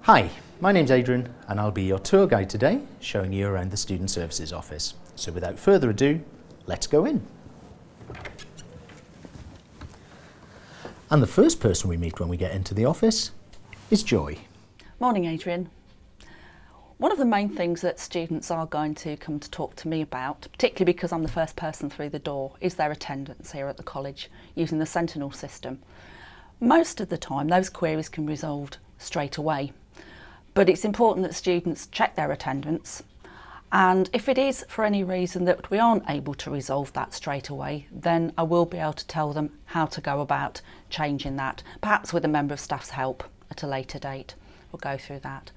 Hi, my name's Adrian and I'll be your tour guide today, showing you around the Student Services office. So without further ado, let's go in. And the first person we meet when we get into the office is Joy. Morning, Adrian. One of the main things that students are going to come to talk to me about, particularly because I'm the first person through the door, is their attendance here at the college using the Sentinel system. Most of the time those queries can be resolved straight away, but it's important that students check their attendance, and if it is for any reason that we aren't able to resolve that straight away, then I will be able to tell them how to go about changing that, perhaps with a member of staff's help at a later date. We'll go through that.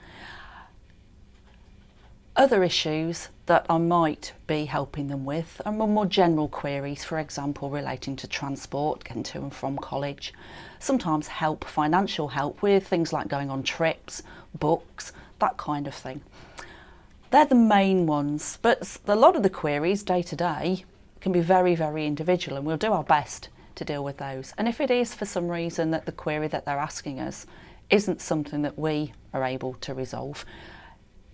Other issues that I might be helping them with are more general queries, for example relating to transport, getting to and from college. Sometimes financial help with things like going on trips, books, that kind of thing. They're the main ones, but a lot of the queries day to day can be very, very individual, and we'll do our best to deal with those. And if it is for some reason that the query that they're asking us isn't something that we are able to resolve,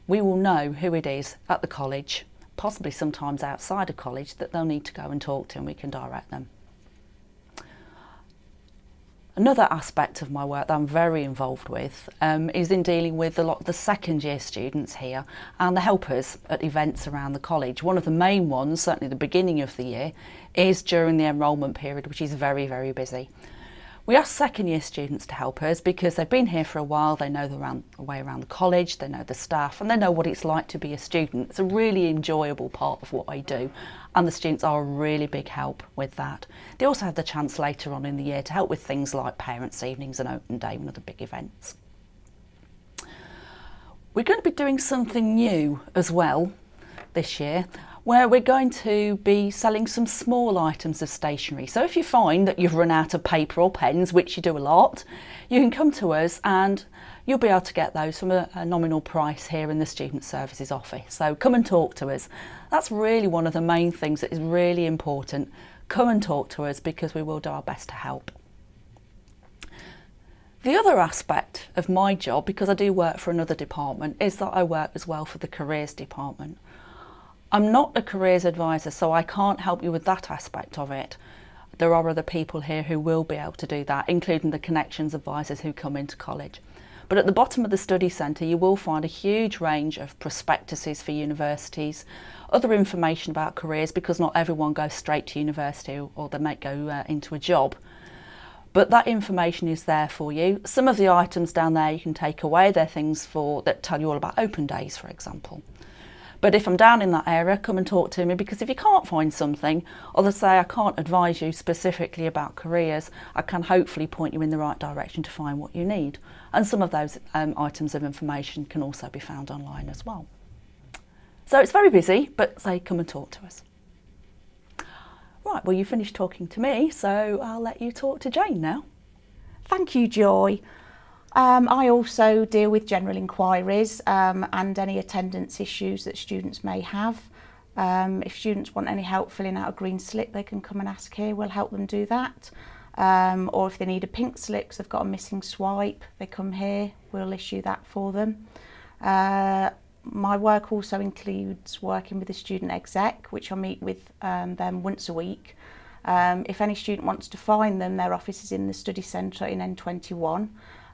we will know who it is at the college, possibly sometimes outside of college, that they'll need to go and talk to, and we can direct them. Another aspect of my work that I'm very involved with is in dealing with a lot of the second year students here and the helpers at events around the college. One of the main ones, certainly the beginning of the year, is during the enrolment period, which is very, very busy. We ask second year students to help us because they've been here for a while, they know the way around the college, they know the staff, and they know what it's like to be a student. It's a really enjoyable part of what I do, and the students are a really big help with that. They also have the chance later on in the year to help with things like parents' evenings and open day and other big events. We're going to be doing something new as well this year, where we're going to be selling some small items of stationery. So if you find that you've run out of paper or pens, which you do a lot, you can come to us and you'll be able to get those from a nominal price here in the Student Services office. So come and talk to us. That's really one of the main things that is really important. Come and talk to us because we will do our best to help. The other aspect of my job, because I do work for another department, is that I work as well for the careers department. I'm not a careers advisor, so I can't help you with that aspect of it. There are other people here who will be able to do that, including the connections advisors who come into college. But at the bottom of the study centre you will find a huge range of prospectuses for universities, other information about careers, because not everyone goes straight to university or they might go into a job. But that information is there for you. Some of the items down there you can take away. They're things that tell you all about open days, for example. But if I'm down in that area, come and talk to me, because if you can't find something, or they say I can't advise you specifically about careers, I can hopefully point you in the right direction to find what you need. And some of those items of information can also be found online as well. So it's very busy, but say come and talk to us. Right, well you finished talking to me, so I'll let you talk to Jane now. Thank you, Joy. I also deal with general inquiries and any attendance issues that students may have. If students want any help filling out a green slip, they can come and ask here, we'll help them do that. Or if they need a pink slip because they've got a missing swipe, they come here, we'll issue that for them. My work also includes working with the student exec, which I meet with them once a week. If any student wants to find them, their office is in the study centre in N21.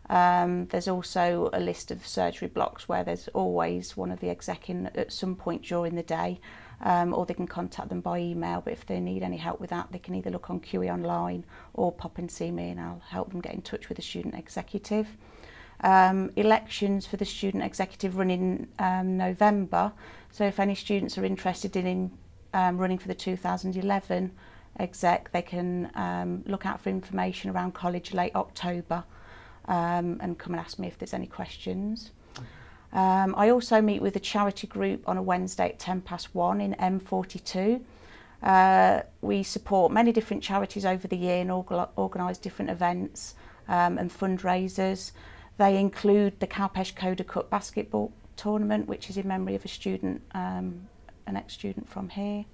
There's also a list of surgery blocks where there's always one of the exec in at some point during the day, or they can contact them by email, but if they need any help with that they can either look on QE online or pop and see me and I'll help them get in touch with the student executive. Elections for the student executive run in November, so if any students are interested in running for the 2011 exec, they can look out for information around college late October. And come and ask me if there's any questions. I also meet with a charity group on a Wednesday at 1:10 in M42. We support many different charities over the year and organise different events and fundraisers. They include the Cowpesh Coda Cup basketball tournament, which is in memory of a student, an ex-student from here.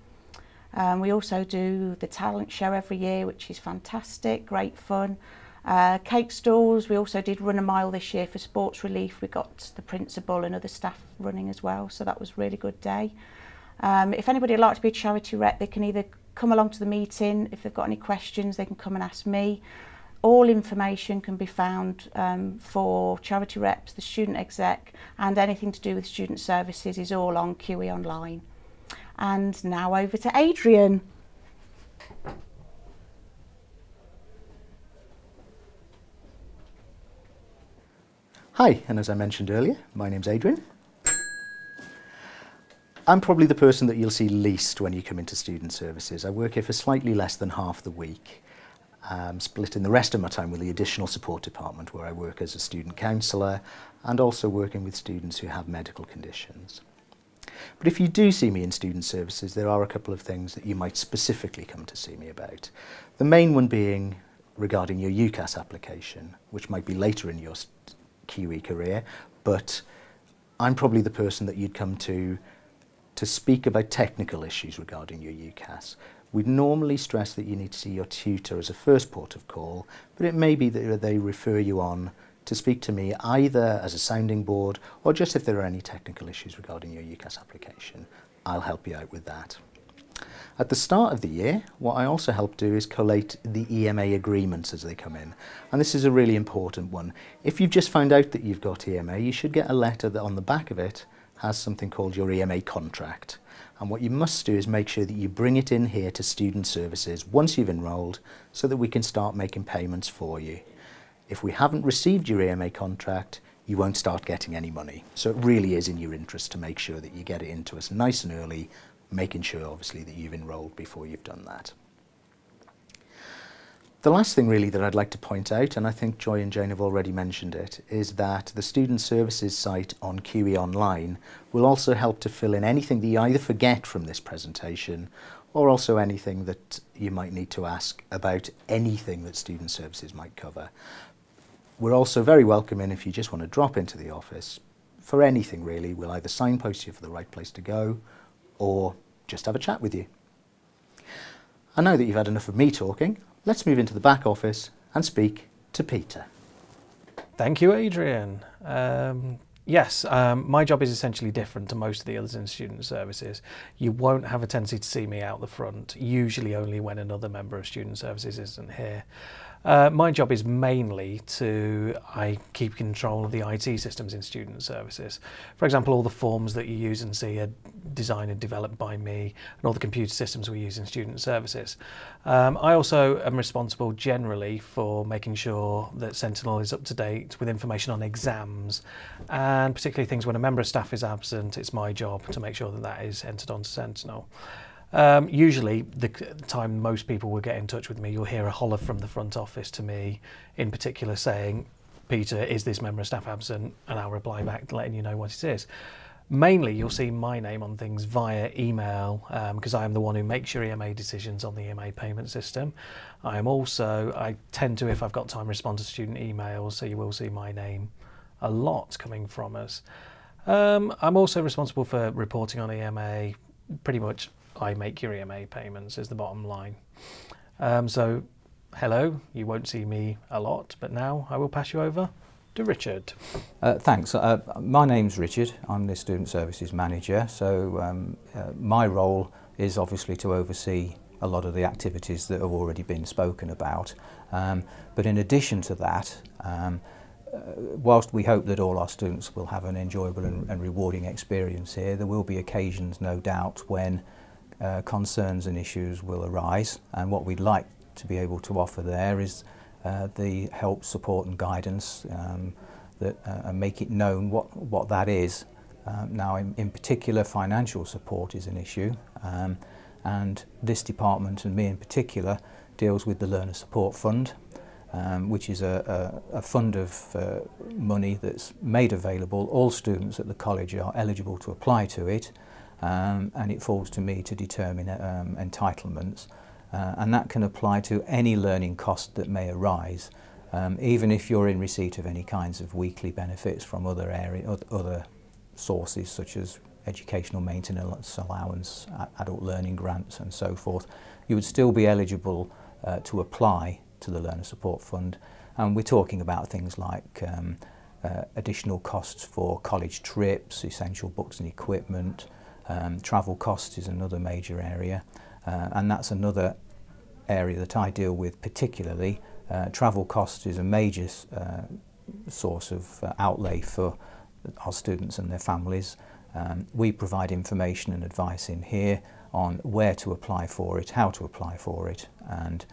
We also do the talent show every year, which is fantastic, great fun. Cake stalls, we also did run a mile this year for sports relief. We got the principal and other staff running as well, so that was a really good day. If anybody would like to be a charity rep, they can either come along to the meeting. If they've got any questions, they can come and ask me. All information can be found for charity reps, the student exec, and anything to do with student services is all on QE Online. And now over to Adrian. Hi, and as I mentioned earlier, my name's Adrian. I'm probably the person that you'll see least when you come into student services. I work here for slightly less than half the week, splitting the rest of my time with the additional support department where I work as a student counsellor and also working with students who have medical conditions. But if you do see me in student services, there are a couple of things that you might specifically come to see me about. The main one being regarding your UCAS application, which might be later in your QE career, but I'm probably the person that you'd come to speak about technical issues regarding your UCAS. We'd normally stress that you need to see your tutor as a first port of call, but it may be that they refer you on to speak to me either as a sounding board or just if there are any technical issues regarding your UCAS application. I'll help you out with that. At the start of the year, what I also help do is collate the EMA agreements as they come in. And this is a really important one. If you've just found out that you've got EMA, you should get a letter that on the back of it has something called your EMA contract. And what you must do is make sure that you bring it in here to student services once you've enrolled so that we can start making payments for you. If we haven't received your EMA contract, you won't start getting any money. So it really is in your interest to make sure that you get it into us nice and early, making sure obviously that you've enrolled before you've done that. The last thing really that I'd like to point out, and I think Joy and Jane have already mentioned it, is that the Student Services site on QE Online will also help to fill in anything that you either forget from this presentation or also anything that you might need to ask about anything that Student Services might cover. We're also very welcoming if you just want to drop into the office for anything really. We'll either signpost you for the right place to go or just have a chat with you. And now that you've had enough of me talking, let's move into the back office and speak to Peter. Thank you, Adrian. Yes, my job is essentially different to most of the others in student services. You won't have a tendency to see me out the front, usually only when another member of student services isn't here. My job is mainly I keep control of the IT systems in student services. For example, all the forms that you use and see are designed and developed by me, and all the computer systems we use in student services. I also am responsible generally for making sure that Sentinel is up to date with information on exams, and particularly things when a member of staff is absent. It's my job to make sure that that is entered onto Sentinel. Usually the time most people will get in touch with me, you'll hear a holler from the front office to me in particular saying, Peter, is this member of staff absent? And I'll reply back letting you know what it is. Mainly you'll see my name on things via email because I am the one who makes your EMA decisions on the EMA payment system. I tend to, if I've got time, respond to student emails, so you will see my name a lot coming from us. I'm also responsible for reporting on EMA. Pretty much I make your EMA payments is the bottom line. So hello, you won't see me a lot, but now I will pass you over to Richard. Thanks. My name's Richard. I'm the Student Services Manager. So my role is obviously to oversee a lot of the activities that have already been spoken about. But in addition to that, whilst we hope that all our students will have an enjoyable and rewarding experience here, there will be occasions, no doubt, when concerns and issues will arise, and what we'd like to be able to offer there is the help, support and guidance and make it known what that is. Now in particular, financial support is an issue, and this department and me in particular deals with the Learner Support Fund, which is a fund of money that's made available. All students at the college are eligible to apply to it, and it falls to me to determine entitlements, and that can apply to any learning cost that may arise, even if you're in receipt of any kinds of weekly benefits from other sources such as educational maintenance allowance, adult learning grants and so forth. You would still be eligible to apply to the Learner Support Fund, And we're talking about things like additional costs for college trips, essential books and equipment. Travel costs is another major area, and that's another area that I deal with particularly. Travel costs is a major source of outlay for our students and their families. We provide information and advice in here on where to apply for it, how to apply for it, and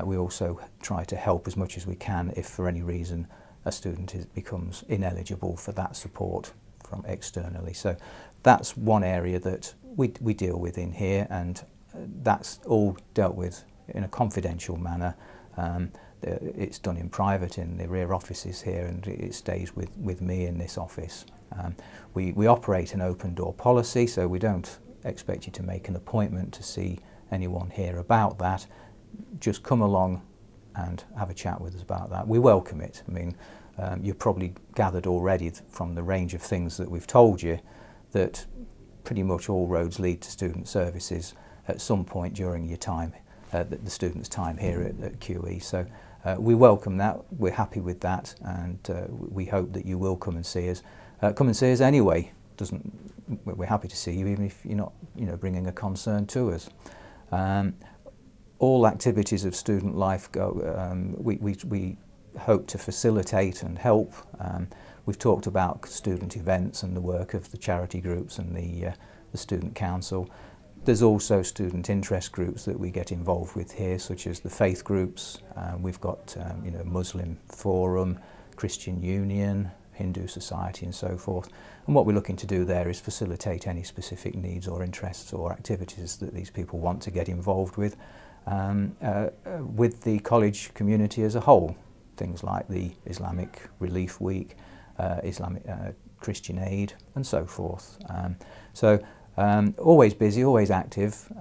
we also try to help as much as we can if for any reason a student becomes ineligible for that support from externally. So that's one area that we deal with in here, and that's all dealt with in a confidential manner. It's done in private in the rear offices here, and it stays with me in this office. We operate an open door policy, so we don't expect you to make an appointment to see anyone here about that. Just come along and have a chat with us about that. We welcome it. I mean, you've probably gathered already from the range of things that we've told you that pretty much all roads lead to student services at some point during your time, the student's time here at QE. So we welcome that, we're happy with that, and we hope that you will come and see us. Come and see us anyway. We're happy to see you even if you're not bringing a concern to us. All activities of student life we hope to facilitate and help. We've talked about student events and the work of the charity groups and the student council. There's also student interest groups that we get involved with here, such as the faith groups. We've got Muslim Forum, Christian Union, Hindu Society and so forth. And what we're looking to do there is facilitate any specific needs or interests or activities that these people want to get involved with the college community as a whole. Things like the Islamic Relief Week, Islamic Christian Aid and so forth. Always busy, always active,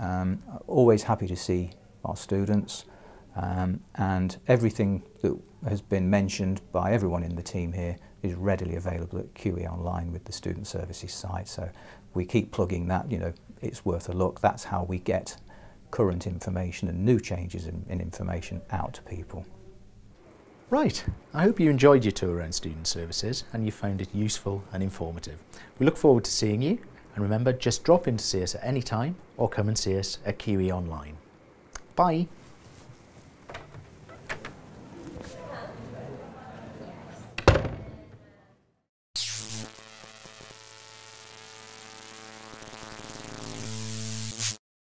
always happy to see our students, and everything that has been mentioned by everyone in the team here is readily available at QE Online with the Student Services site. So we keep plugging that, it's worth a look. That's how we get current information and new changes in information out to people. Right, I hope you enjoyed your tour around Student Services and you found it useful and informative. We look forward to seeing you, and remember, just drop in to see us at any time or come and see us at QE Online. Bye!